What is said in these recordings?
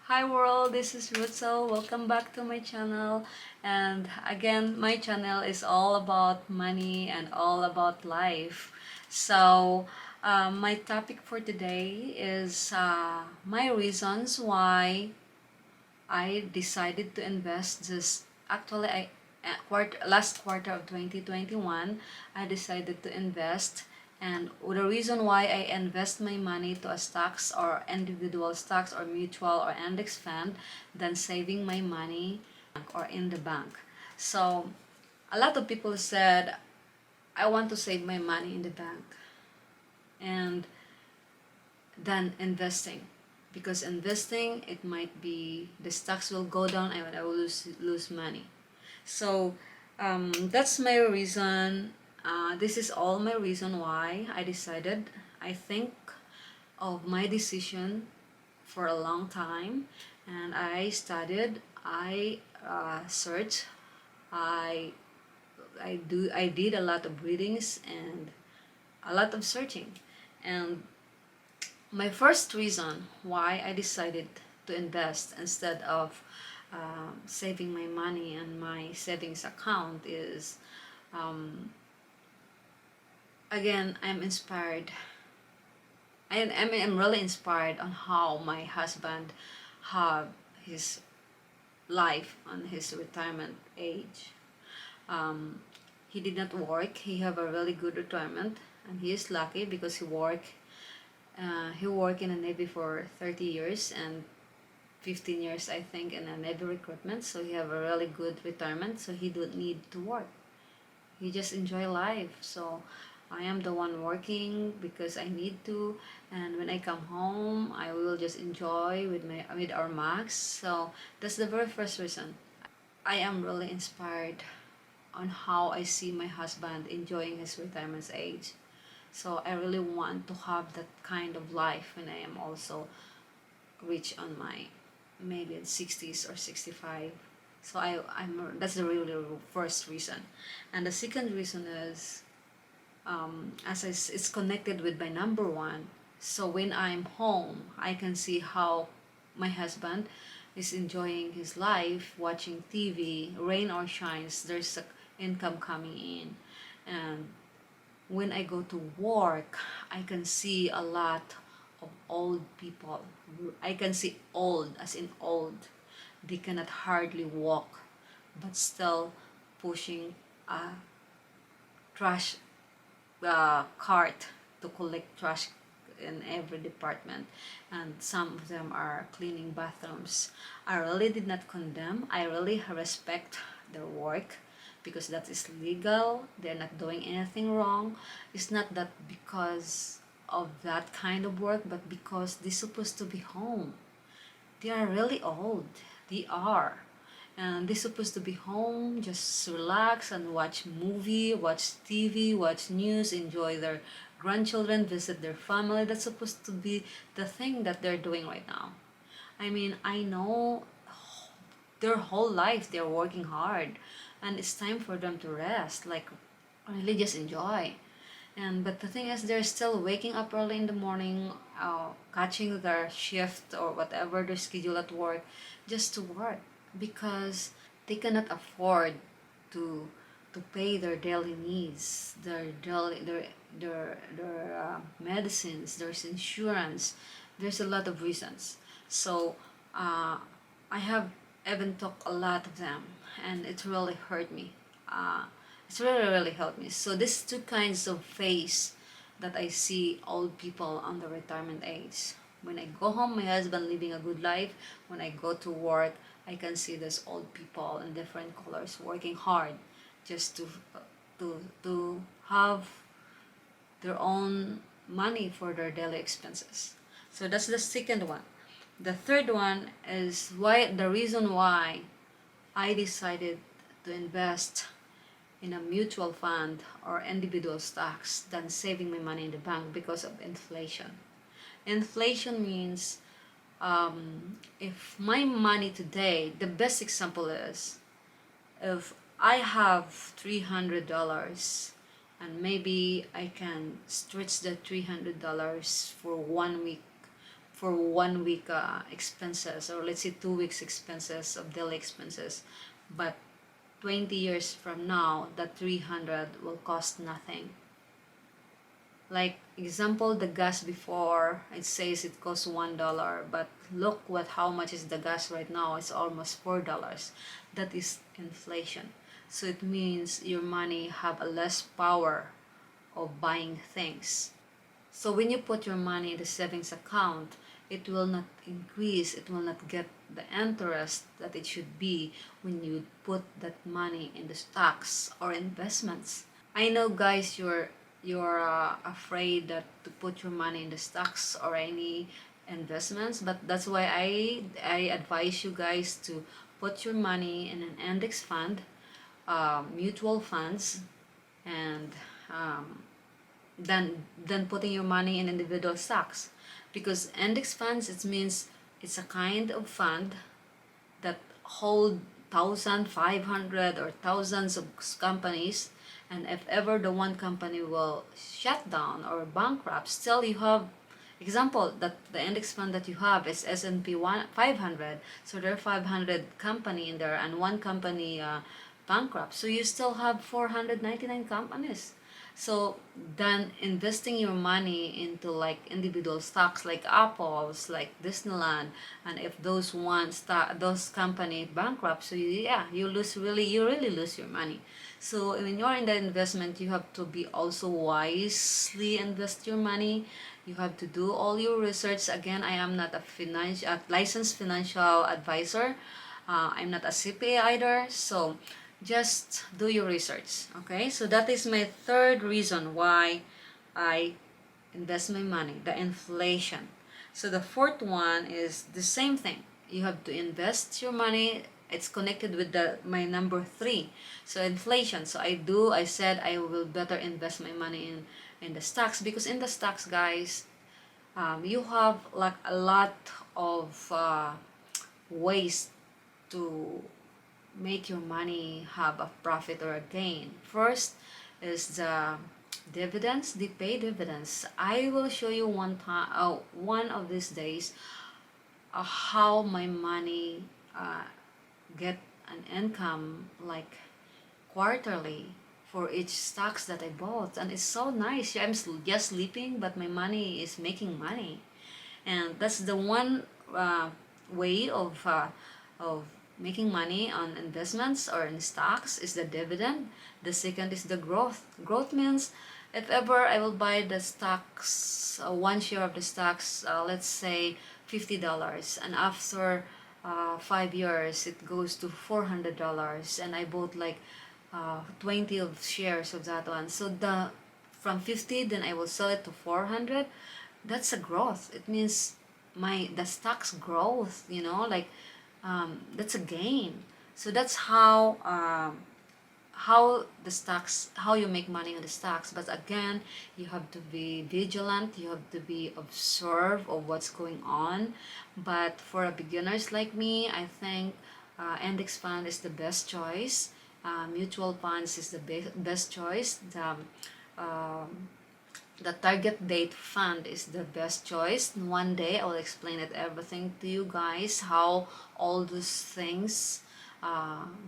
Hi world, this is Rutzel. Welcome back to my channel. And again, my channel is all about money and all about life. So, my topic for today is my reasons why I decided to invest this. Actually, last quarter of 2021, I decided to invest, and the reason why I invest my money to a stocks or individual stocks or mutual or index fund than saving my money or in the bank. So a lot of people said I want to save my money in the bank and than investing, because investing, it might be the stocks will go down and I will lose money. So that's my reason. This is all my reason why I decided. I think of my decision for a long time, and I studied, I searched, I I did a lot of readings and a lot of searching. And my first reason why I decided to invest instead of saving my money in my savings account is, um, again, I'm inspired. I'm really inspired on how my husband had his life on his retirement age. Um, he did not work. He have a really good retirement, and he is lucky because he worked in the Navy for 30 years and 15 years, I think, in a Navy recruitment. So he have a really good retirement. So he don't need to work. He just enjoy life. So I am the one working because I need to, and when I come home, I will just enjoy with our max. So that's the very first reason. I am really inspired on how I see my husband enjoying his retirement age. So I really want to have that kind of life when I am also reach on my maybe in 60s or 65. So I'm that's the really first reason. And the second reason is, it's connected with my number one. So when I'm home, I can see how my husband is enjoying his life, watching TV, rain or shines, there's a income coming in. And when I go to work, I can see a lot of old people. I can see old, as in old. They cannot hardly walk, but still pushing a trash cart to collect trash in every department, and some of them are cleaning bathrooms. I really did not condemn. I really respect their work because that is legal. They're not doing anything wrong. It's not that because of that kind of work, but because they're supposed to be home. They are really old. They are. And they're supposed to be home, just relax and watch movie, watch TV, watch news, enjoy their grandchildren, visit their family. That's supposed to be the thing that they're doing right now. I mean, I know their whole life they're working hard, and it's time for them to rest, like really just enjoy. And but the thing is, they're still waking up early in the morning, catching their shift or whatever their schedule at work, just to work, because they cannot afford to pay their daily needs, their medicines, there's insurance, there's a lot of reasons. So I have even talked a lot of them, and it really hurt me. It's really helped me. So these two kinds of face that I see old people on the retirement age. When I go home, my husband living a good life. When I go to work, I can see those old people in different colors working hard just to have their own money for their daily expenses. So that's the second one. The third one is why the reason why I decided to invest in a mutual fund or individual stocks than saving my money in the bank, because of inflation. Inflation means, if my money today, the best example is if I have $300 and maybe I can stretch the $300 for 1 week, for 1 week expenses, or let's say 2 weeks expenses of daily expenses. But 20 years from now, that 300 will cost nothing. Like example, the gas before, it says it costs $1, but look what how much is the gas right now. It's almost $4. That is inflation. So it means your money have a less power of buying things. So when you put your money in the savings account, it will not increase, it will not get the interest that it should be when you put that money in the stocks or investments. I know guys, you're afraid that to put your money in the stocks or any investments, but that's why I advise you guys to put your money in an index fund, mutual funds, and than putting your money in individual stocks. Because index funds, it means it's a kind of fund that hold 1,500 or thousands of companies, and if ever the one company will shut down or bankrupt, still you have, example, that the index fund that you have is S&P 500, so there are 500 company in there, and one company bankrupt, so you still have 499 companies. So then investing your money into like individual stocks like Apple's, like Disneyland, and if those those company bankrupt, so you really lose your money. So when you're in the investment, you have to be also wisely invest your money. You have to do all your research. Again, I am not a licensed financial advisor. I'm not a CPA either. So just do your research. Okay, so that is my third reason why I invest my money, the inflation. So the fourth one is the same thing. You have to invest your money. It's connected with my number 3. So inflation. So I said I will better invest my money in the stocks, because in the stocks, guys, you have like a lot of ways to make your money have a profit or a gain. First is the dividends. They pay dividends. I will show you one of these days how my money get an income like quarterly for each stocks that I bought, and it's so nice. I'm just sleeping, but my money is making money, and that's the one way of making money on investments or in stocks is the dividend. The second is the growth. Growth means if ever I will buy the stocks, one share of the stocks, let's say $50, and after 5 years it goes to $400, and I bought like 20 of shares of that one. So from 50, then I will sell it to 400. That's a growth. It means the stock's growth, like that's a gain. So that's how the stocks, how you make money on the stocks. But again, you have to be vigilant, you have to be observe of what's going on. But for beginners like me, I think index fund is the best choice. Mutual funds is the best choice. The target date fund is the best choice. One day I will explain it everything to you guys, how all those things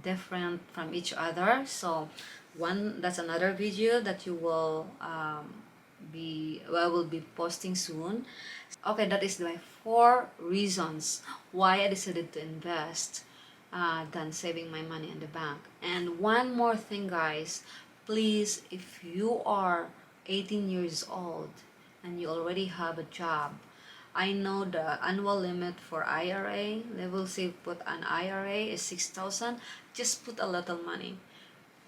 different from each other. So that's another video that you will I will be posting soon. Okay, that is my 4 reasons why I decided to invest than saving my money in the bank. And one more thing, guys, please, if you are 18 years old and you already have a job, I know the annual limit for IRA, they will say put an IRA is 6,000. Just put a little money,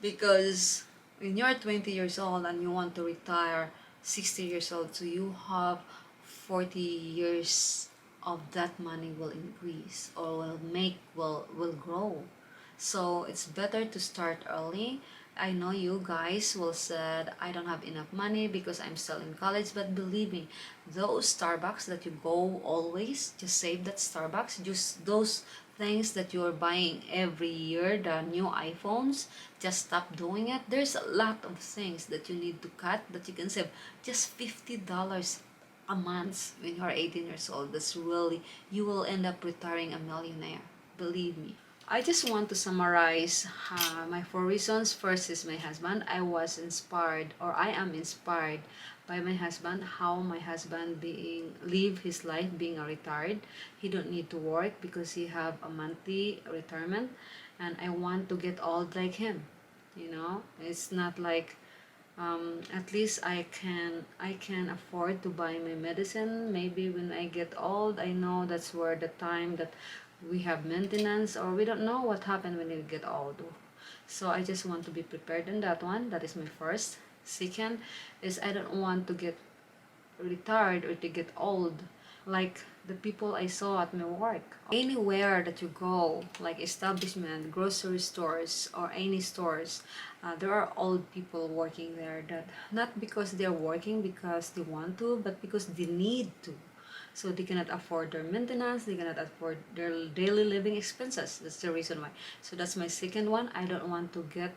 because when you're 20 years old and you want to retire 60 years old, so you have 40 years of that money will increase or will grow. So it's better to start early. I know you guys will said I don't have enough money because I'm still in college, but believe me, those Starbucks that you go always, just save that Starbucks. Just those things that you're buying every year, the new iPhones, just stop doing it. There's a lot of things that you need to cut that you can save. Just $50 a month when you're 18 years old. That's really, you will end up retiring a millionaire. Believe me. I just want to summarize my 4 reasons. First is my husband. I was inspired, or I am inspired by my husband. How my husband live his life being a retired. He don't need to work because he have a monthly retirement, and I want to get old like him. You know, it's not like at least I can afford to buy my medicine. Maybe when I get old, I know that's where the time that we have maintenance, or we don't know what happened when you get old. So I just want to be prepared in that one. That is my first. Second is I don't want to get retired or to get old like the people I saw at my work. Anywhere that you go, like establishment, grocery stores, or any stores, there are old people working there, that not because they're working because they want to, but because they need to. So they cannot afford their maintenance, they cannot afford their daily living expenses. That's the reason why. So that's my second one. I don't want to get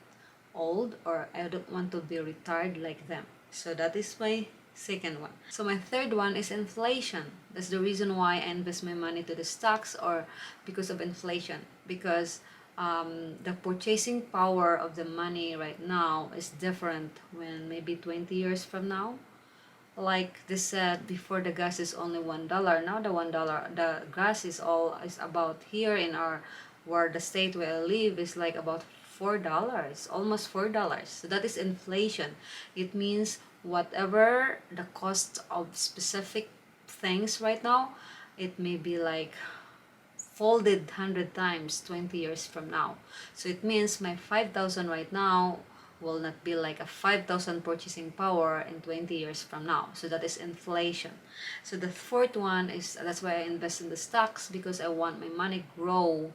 old, or I don't want to be retired like them. So that is my second one. So my third one is inflation. That's the reason why I invest my money to the stocks, or because of inflation. Because the purchasing power of the money right now is different when maybe 20 years from now. Like they said before, the gas is only $1. Now the $1, the gas is about, here in our, where the state where I live, is like about $4, almost $4. So that is inflation. It means whatever the cost of specific things right now, it may be like folded 100 times 20 years from now. So it means my 5,000 right now will not be like a 5,000 purchasing power in 20 years from now. So that is inflation. So the fourth one is, that's why I invest in the stocks, because I want my money grow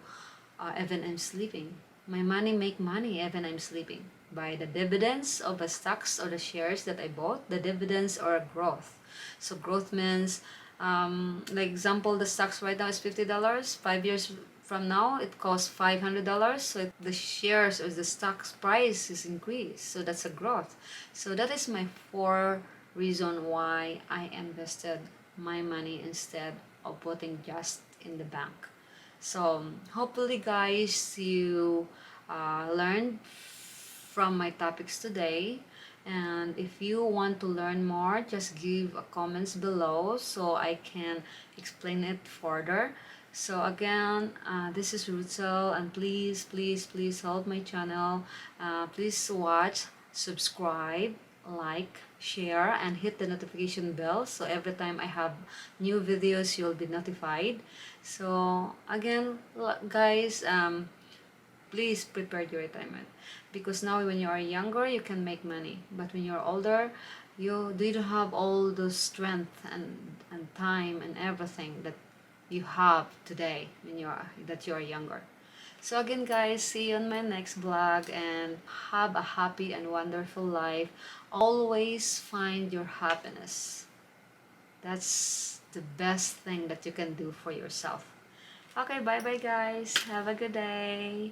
even I'm sleeping. My money make money even I'm sleeping. By the dividends of the stocks or the shares that I bought, the dividends or growth. So growth means, like example, the stocks right now is $50. 5 years from now, it costs $500. So the shares or the stock's price is increased. So that's a growth. So that is my 4 reason why I invested my money instead of putting just in the bank. So hopefully guys, you learned from my topics today. And if you want to learn more, just give a comments below so I can explain it further. So again, this is Ruzel, and please help my channel. Please watch, subscribe, like, share, and hit the notification bell, so every time I have new videos, you'll be notified. So again, guys, please prepare your retirement, because now when you are younger you can make money, but when you're older you don't have all the strength and time and everything that you have today when you're younger. So again guys, see you on my next vlog, and have a happy and wonderful life. Always find your happiness. That's the best thing that you can do for yourself. Okay, bye bye guys, have a good day.